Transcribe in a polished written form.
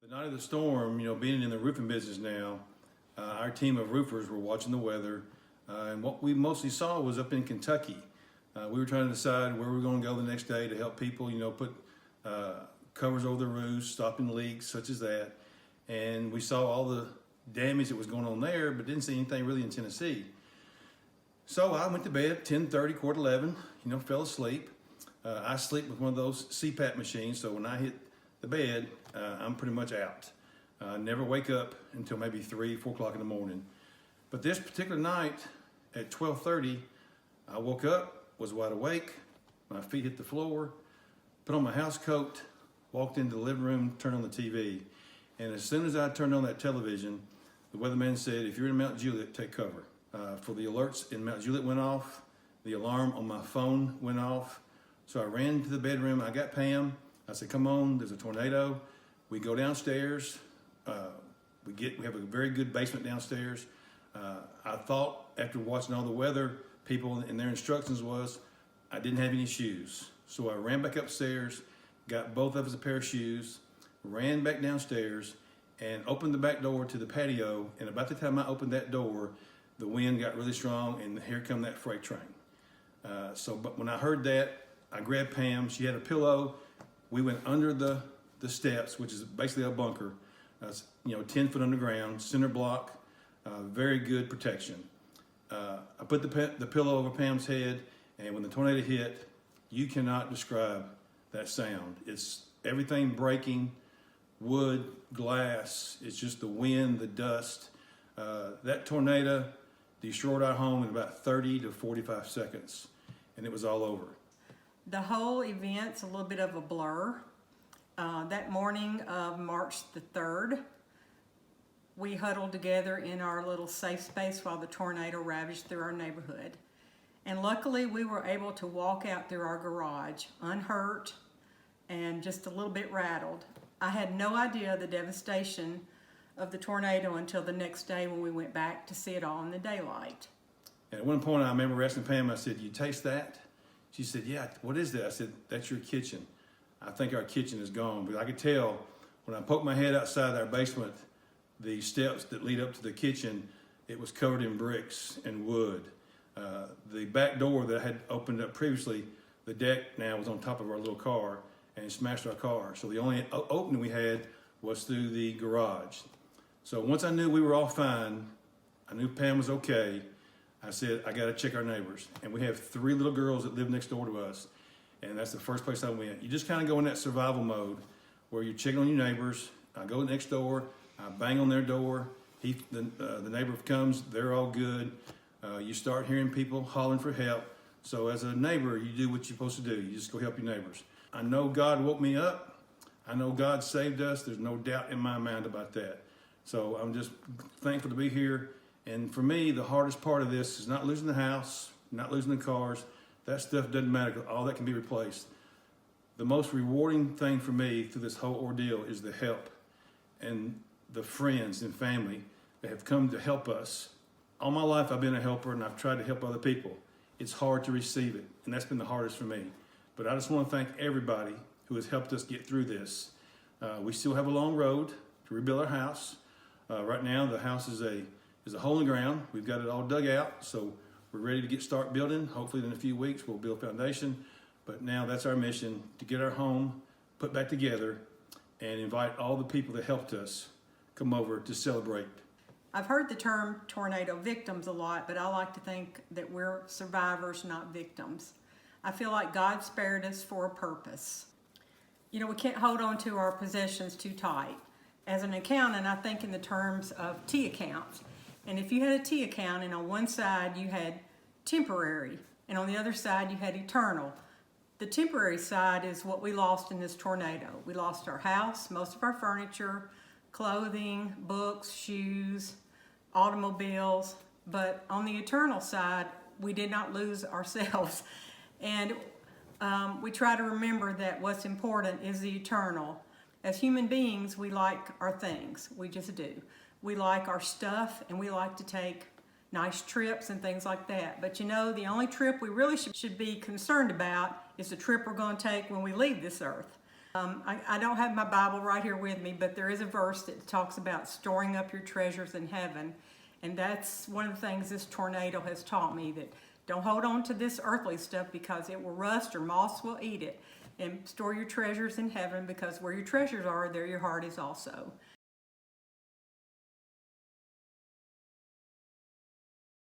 The night of the storm, being in the roofing business now, our team of roofers were watching the weather, and what we mostly saw was up in Kentucky. We were trying to decide where we were going to go the next day to help people, put covers over the roofs, stopping leaks such as that. And we saw all the damage that was going on there, but didn't see anything really in Tennessee. So I went to bed 10:30, quarter 11, fell asleep. I sleep with one of those CPAP machines, so when I hit the bed, I'm pretty much out. Never wake up until maybe 3, 4 o'clock in the morning. But this particular night at 12:30, I woke up, was wide awake, my feet hit the floor, put on my house coat, walked into the living room, turned on the TV. And as soon as I turned on that television, the weatherman said, if you're in Mount Juliet, take cover. For the alerts in Mount Juliet went off, the alarm on my phone went off. So I ran to the bedroom, I got Pam, I said, come on, there's a tornado. We go downstairs, we have a very good basement downstairs. I thought after watching all the weather people and their instructions was, I didn't have any shoes. So I ran back upstairs, got both of us a pair of shoes, ran back downstairs and opened the back door to the patio. And about the time I opened that door, the wind got really strong and here come that freight train. But when I heard that, I grabbed Pam, she had a pillow. We went under the steps, which is basically a bunker, 10 foot underground, center block, very good protection. I put the pillow over Pam's head, and when the tornado hit, you cannot describe that sound. It's everything breaking, wood, glass, it's just the wind, the dust. That tornado destroyed our home in about 30 to 45 seconds, and it was all over. The whole event's a little bit of a blur. That morning of March the 3rd, we huddled together in our little safe space while the tornado ravaged through our neighborhood. And luckily we were able to walk out through our garage unhurt and just a little bit rattled. I had no idea the devastation of the tornado until the next day when we went back to see it all in the daylight. And at one point I remember asking Pam, I said, you taste that? She said, yeah, what is that? I said, that's your kitchen. I think our kitchen is gone. But I could tell when I poked my head outside our basement, the steps that lead up to the kitchen, it was covered in bricks and wood. The back door that I had opened up previously, the deck now was on top of our little car and smashed our car. So the only opening we had was through the garage. So once I knew we were all fine, I knew Pam was okay, I said, I gotta check our neighbors. And we have 3 little girls that live next door to us. And that's the first place I went. You just kind of go in that survival mode where you're checking on your neighbors. I go next door, I bang on their door. The neighbor comes, they're all good. You start hearing people hollering for help. So as a neighbor, you do what you're supposed to do. You just go help your neighbors. I know God woke me up. I know God saved us. There's no doubt in my mind about that. So I'm just thankful to be here. And for me, the hardest part of this is not losing the house, not losing the cars. That stuff doesn't matter. All that can be replaced. The most rewarding thing for me through this whole ordeal is the help and the friends and family that have come to help us. All my life I've been a helper and I've tried to help other people. It's hard to receive it, and that's been the hardest for me. But I just want to thank everybody who has helped us get through this. We still have a long road to rebuild our house. Right now the house is a hole in the ground. We've got it all dug out, so we're ready to start building. Hopefully in a few weeks we'll build a foundation. But now that's our mission, to get our home put back together and invite all the people that helped us come over to celebrate. I've heard the term tornado victims a lot, but I like to think that we're survivors, not victims. I feel like God spared us for a purpose. We can't hold on to our possessions too tight. As an accountant, I think in the terms of T accounts. And if you had a T account and on one side you had temporary and on the other side you had eternal, the temporary side is what we lost in this tornado. We lost our house, most of our furniture, clothing, books, shoes, automobiles, but on the eternal side, we did not lose ourselves. And we try to remember that what's important is the eternal. As human beings, we like our things, we just do. We like our stuff and we like to take nice trips and things like that. But the only trip we really should be concerned about is the trip we're going to take when we leave this earth. I don't have my Bible right here with me, but there is a verse that talks about storing up your treasures in heaven. And that's one of the things this tornado has taught me, that don't hold on to this earthly stuff because it will rust or moths will eat it. And store your treasures in heaven, because where your treasures are, there your heart is also.